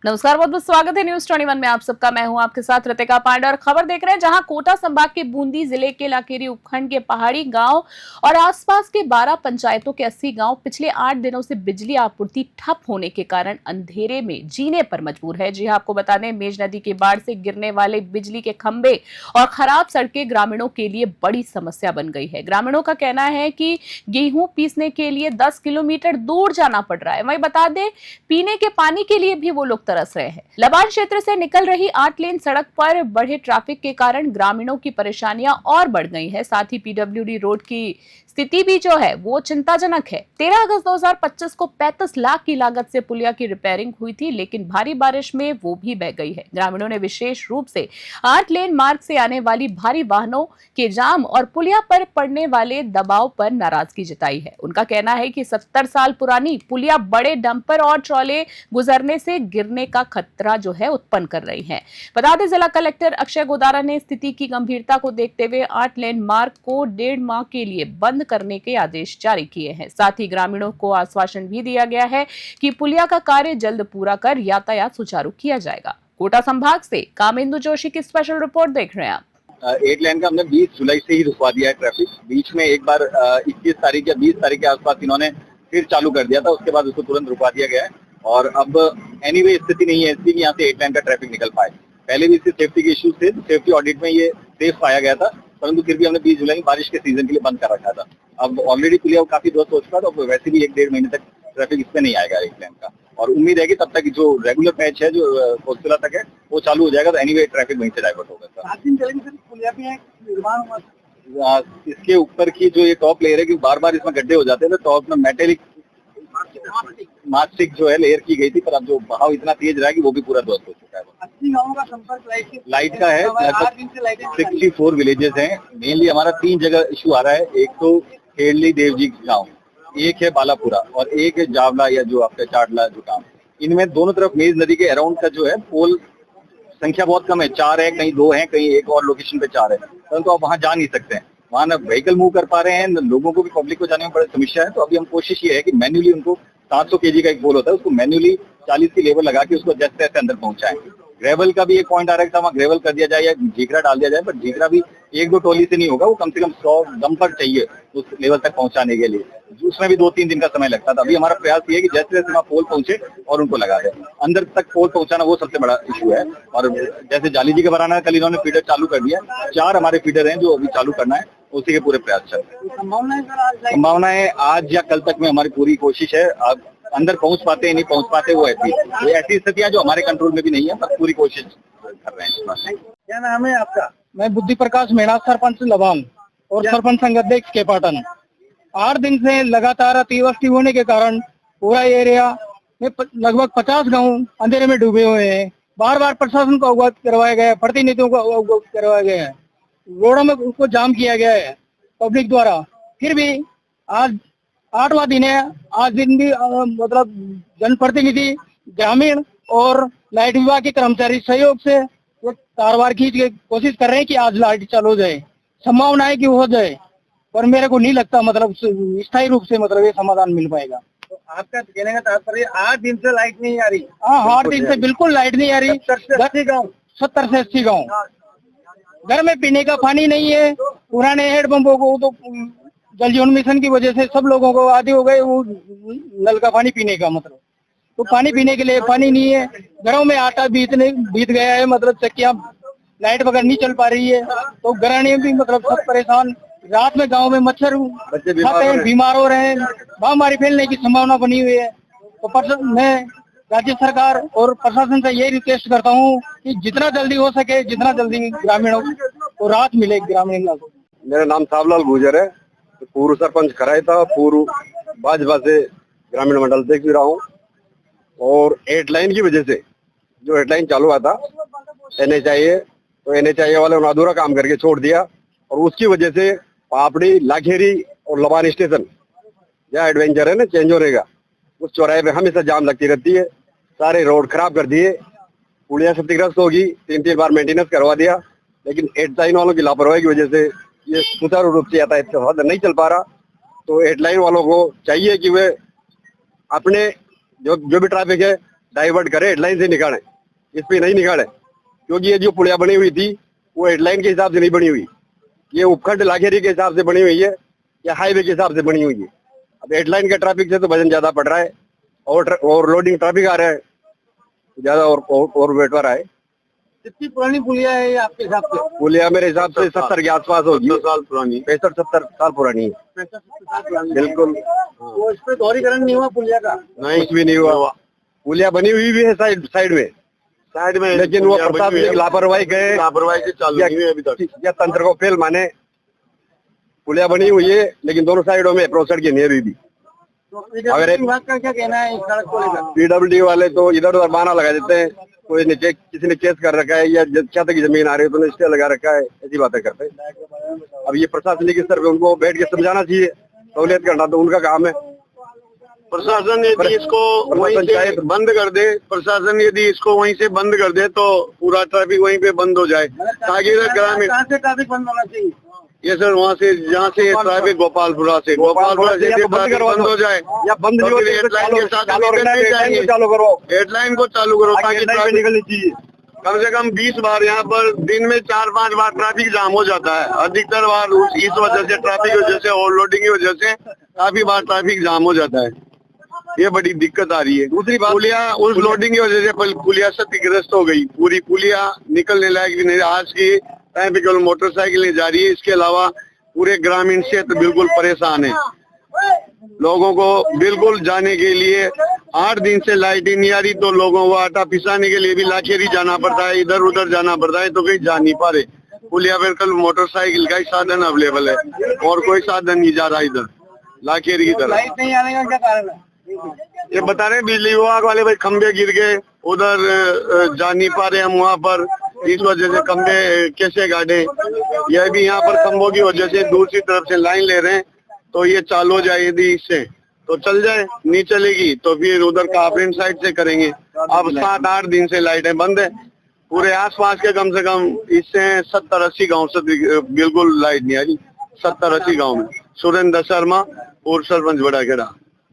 नमस्कार, बहुत बहुत स्वागत है न्यूज 21 में आप सबका। मैं हूं आपके साथ रितिका पांडे और खबर देख रहे हैं जहां कोटा संभाग के बूंदी जिले के लाखेरी उपखंड के पहाड़ी गांव और आसपास के 12 पंचायतों के 80 गांव पिछले 8 दिनों से बिजली आपूर्ति ठप होने के कारण अंधेरे में जीने पर मजबूर है। जी आपको बता दें, मेज नदी के बाढ़ से गिरने वाले बिजली के खंभे और खराब सड़कें ग्रामीणों के लिए बड़ी समस्या बन गई है। ग्रामीणों का कहना है कि गेहूं पीसने के लिए 10 किलोमीटर दूर जाना पड़ रहा है। वहीं बता दें, पीने के पानी के लिए भी वो लोग तरस रहे हैं। लबान क्षेत्र से निकल रही 8 लेन सड़क पर बढ़े ट्रैफिक के कारण ग्रामीणों की परेशानियां और बढ़ गई हैं। साथ ही पीडब्ल्यूडी रोड की स्थिति भी जो है वो चिंताजनक है। 13 अगस्त 2025 को 35 लाख की लागत से पुलिया की रिपेयरिंग हुई थी, लेकिन भारी बारिश में वो भी बह गई है। ग्रामीणों ने विशेष रूप से 8 लेन मार्ग से आने वाली भारी वाहनों के जाम और पुलिया पर पड़ने वाले दबाव पर नाराजगी जताई है। उनका कहना है कि 70 साल पुरानी पुलिया बड़े डंपर और ट्रॉले गुजरने से गिरने का खतरा जो है उत्पन्न कर रही है। बता दें, जिला कलेक्टर अक्षय गोदारा ने स्थिति की गंभीरता को देखते हुए 8 लेन मार्ग को 1.5 माह के लिए बंद करने के आदेश जारी किए हैं। साथ ही ग्रामीणों को आश्वासन भी दिया गया है कि पुलिया का कार्य जल्द पूरा कर यातायात सुचारू किया जाएगा। कोटा संभाग से कामेंदु जोशी की स्पेशल रिपोर्ट देख रहे हैं आप। 8 लेन का हमने 20 जुलाई से ही रुकवा दिया है ट्रैफिक। बीच में एक बार 21 तारीख या 20 तारीख के आसपास इन्होंने फिर चालू कर दिया था, उसके बाद उसको तुरंत रुकवा दिया गया है। और अब एनीवे स्थिति नहीं है इसकी कि यहाँ से 8 लेन का ट्रैफिक निकल पाए। पहले भी इससे सेफ्टी के इश्यूज थे, सेफ्टी ऑडिट में ये सेफ पाया गया था, परंतु फिर भी हमने 20 जुलाई में बारिश के सीजन के लिए बंद कर रखा था। अब ऑलरेडी पुलिया काफी ध्वस्त हो चुका था, तो वैसे भी 1-1.5 महीने तक ट्रैफिक इसमें नहीं आएगा 8 लेन का। और उम्मीद है कि तब तक जो रेगुलर पैच है जो कोस्टला तक है वो चालू हो जाएगा, तो एनीवे ट्रैफिक वहीं से डाइवर्ट होगा। 7 दिन चलेंगे सर, पुलिया भी है निर्माण हुआ। इसके ऊपर की जो ये टॉप लेयर है कि बार बार इसमें गड्ढे हो जाते हैं, तो टॉप में मेटेलिक मास्टिक जो है लेयर की गई थी, पर अब जो बहाव इतना तेज रहा है कि वो भी पूरा ध्वस्त हो चुका है। 80 गाँवों का संपर्क लाइट का है, 64 विलेजेस हैं। मेनली हमारा 3 जगह इशू आ रहा है। एक तो खेड़ली देवजी गांव, एक है बालापुरा और एक है जावला या जो आपका चाटला जो गाँव। इनमें दोनों तरफ मेज नदी के अराउंड का जो है पोल संख्या बहुत कम है, 4 है, कहीं 2 है, कहीं एक और लोकेशन पे 4 है, परंतु आप वहाँ जा नहीं सकते हैं। वहाँ न व्हीकल मूव कर पा रहे हैं, न लोगों को भी, पब्लिक को जाने में बड़ी समस्या है। तो अभी हम कोशिश ये है कि मैन्युअली उनको 700 kg का एक पोल होता है, उसको मैन्युअली 40 की लेबर लगा के उसको जैसे तैसे अंदर पहुंचाएं। ग्रेवल का भी एक पॉइंट आ रहा है कि वहाँ ग्रेवल कर दिया जाए या झीकरा डाल दिया जाए, पर झीकरा भी 1-2 टोली से नहीं होगा, वो कम से कम 100 डंपर चाहिए उस लेवल तक पहुंचाने के लिए। उसमें भी 2-3 दिन का समय लगता था। अभी हमारा प्रयास ये है कि जैसे जैसे वहाँ पोल पहुंचे और उनको लगा दें। अंदर तक पोल पहुंचाना वो सबसे बड़ा इशू है। और जैसे जाली जी का बनाना है, कल इन्होंने फीडर चालू कर दिया। 4 हमारे फीडर हैं जो अभी चालू करना है, उसी के पूरे प्रयास चल रहे हैं। संभावना है आज या कल तक में हमारी पूरी कोशिश है। अब अंदर पहुंच पाते हैं नहीं पहुंच पाते वो ऐसी स्थितियां जो हमारे कंट्रोल में भी नहीं है, पर पूरी कोशिश कर रहे हैं। क्या नाम है आपका? मैं बुद्धि प्रकाश मीणा, सरपंच लबांग और सरपंच संघ अध्यक्ष के पाटन। 8 दिन से लगातार अतिवृष्टि होने के कारण पूरा एरिया में लगभग 50 गांव अंधेरे में डूबे हुए हैं। बार बार प्रशासन को अवगत करवाया गया है, प्रतिनिधियों को अवगत करवाया गया है, रोडों में उसको जाम किया गया है पब्लिक द्वारा। फिर भी आज 8वां दिन है। आज दिन भी मतलब जनप्रतिनिधि, ग्रामीण और लाइट विभाग के कर्मचारी सहयोग से वो कारवार खींच के कोशिश कर रहे हैं कि आज लाइट चालू हो जाए। संभावना है कि हो जाए, पर मेरे को नहीं लगता मतलब स्थायी रूप से मतलब ये समाधान मिल पाएगा। तो आपका कहने का तात्पर्य 8 दिन से लाइट नहीं आ रही? हाँ, 8 दिन से बिल्कुल लाइट नहीं आ रही। 70 से 80 गाँव घर में पीने का पानी नहीं है। पुराने हैंडपंपों को तो जल जीवन मिशन की वजह से सब लोगों को आदि हो गए वो नल का पानी पीने का, मतलब तो पानी पीने के लिए पानी नहीं है। घरों में आटा बीत गया है, मतलब चक्कियां लाइट बगैर नहीं चल पा रही है, तो गृहिणी भी मतलब सब परेशान। रात में गांव में मच्छर खाते हैं, बीमार हो रहे हैं, महामारी फैलने की संभावना बनी हुई है। तो मैं राज्य सरकार और प्रशासन से यही रिक्वेस्ट करता हूँ कि जितना जल्दी हो सके, जितना जल्दी ग्रामीणों को राहत मिले। ग्रामीणों को मेरा नाम सावलाल गुजर है, पूर्व सरपंच कराया था, पूर्व भाजपा से ग्रामीण मंडल देख भी रहा हूँ। और 8 लाइन की वजह से जो 8 लाइन चालू हुआ था NHIA, तो NHIA वाले उन्होंने अधूरा काम करके छोड़ दिया, और उसकी वजह से पापड़ी, लाखेरी और लबान स्टेशन जहाँ एडवेंचर है ना चेंज होने का, उस चौराहे पे हमेशा जाम लगती रहती है। सारे रोड खराब कर दिए, पुलिया क्षतिग्रस्त होगी, 3-3 बार मेंटेनेंस करवा दिया, लेकिन 8 लाइन वालों की लापरवाही की वजह से ये सुचारू रूप से यातायात का साधन नहीं चल पा रहा। तो 8 लाइन वालों को चाहिए कि वे अपने जो भी ट्रैफिक है डाइवर्ट करे, हेडलाइन से निकाले, इस पे नहीं निकाले, क्योंकि ये जो पुलिया बनी हुई थी वो हेडलाइन के हिसाब से नहीं बनी हुई, ये उपखंड लाखेरी के हिसाब से बनी हुई है या हाईवे के हिसाब से बनी हुई है। अब हेडलाइन के ट्रैफिक से तो वजन ज्यादा पड़ रहा है और लोडिंग ट्रैफिक आ रहा है ज्यादा और वेट पर है। कितनी पुरानी पुलिया है ये आपके हिसाब से? पुलिया मेरे हिसाब से 70 के आसपास होगी, 70 साल पुरानी, 65-70 साल पुरानी है। 65-70 साल पुरानी बिल्कुल। तो इस पे दोहरीकरण नहीं हुआ पुलिया का? नहीं, कुछ भी नहीं हुआ। पुलिया बनी हुई भी है साइड में, लेकिन वो प्रशासन की लापरवाही गए, लापरवाही से चालू नहीं हुई अभी तक, या तंत्र को फेल माने। पुलिया बनी हुई है लेकिन दोनों साइडों में अप्रोच सड़क नहीं है अभी भी। तो PWD विभाग का क्या कहना है इस सड़क को लेकर? PWD वाले तो इधर उधर बहाना लगा देते हैं, कोई नीचे किसी ने केस कर रखा है या क्या तक जमीन आ रही है तो स्टे लगा रखा है, ऐसी बातें करते हैं। अब ये प्रशासनिक स्तर पे उनको बैठ के समझाना चाहिए, सहूलियत करना तो उनका काम है। प्रशासन यदि इसको वहीं से बंद कर दे, प्रशासन यदि इसको वहीं से बंद कर दे तो पूरा ट्रैफिक वहीं पे बंद हो जाए, ताकि इधर ग्रामीण। कहाँ से ट्रैफिक बंद होना चाहिए? ये सर वहाँ से जहाँ से ट्रैफिक गोपालपुरा से ट्रैफिक बंद हो जाए, या बंद तो फिर हेडलाइन के साथ नहीं जाएंगे, चालू करो, हेडलाइन को चालू करो ताकि ट्रैफिक निकलनी चाहिए। कम से कम 20 बार यहाँ पर दिन में 4-5 बार ट्रैफिक जाम हो जाता है, अधिकतर बार इस वजह से, ट्रैफिक की वजह से, ओवरलोडिंग की वजह से काफी बार ट्रैफिक जाम हो जाता है। ये बड़ी दिक्कत आ रही है। दूसरी बात, पुलिया उस लोडिंग की वजह से पुलिया क्षतिग्रस्त हो गई, पूरी पुलिया निकलने लायक भी नहीं। आज की टाइम पे केवल मोटरसाइकिलें जा रही है, इसके अलावा पूरे ग्रामीण क्षेत्र बिल्कुल परेशान है। लोगों को बिल्कुल जाने के लिए 8 दिन से लाइट ही नहीं आ रही, तो लोगों को आटा पिसाने के लिए भी लाखेरी जाना पड़ता है, इधर उधर जाना पड़ता है, तो कहीं जा नहीं पा रहे। पुलिया पर कल मोटरसाइकिल का ही साधन अवेलेबल है और कोई साधन नहीं जा रहा इधर लाखेरी की तरफ। लाइट नहीं आने का क्या कारण है? ये बता रहे बिजली विभाग वाले, भाई खंबे गिर गए, उधर जा नहीं पा रहे हम वहाँ पर, इस वजह से खंबे कैसे गाड़े। यह भी यहाँ पर खंबों की वजह से दूसरी तरफ से लाइन ले रहे हैं, तो ये चालू हो जाए यदि इससे तो चल जाए, नहीं चलेगी तो फिर उधर कापरेन साइड से करेंगे। अब 7-8 दिन से लाइटें बंद है पूरे आसपास के, कम से कम इससे 70-80 गाँव से बिल्कुल लाइट नहीं आ रही, 70-80 गाँव में। सुरेंद्र शर्मा, पूर्व सरपंच बड़ा खेड़ा।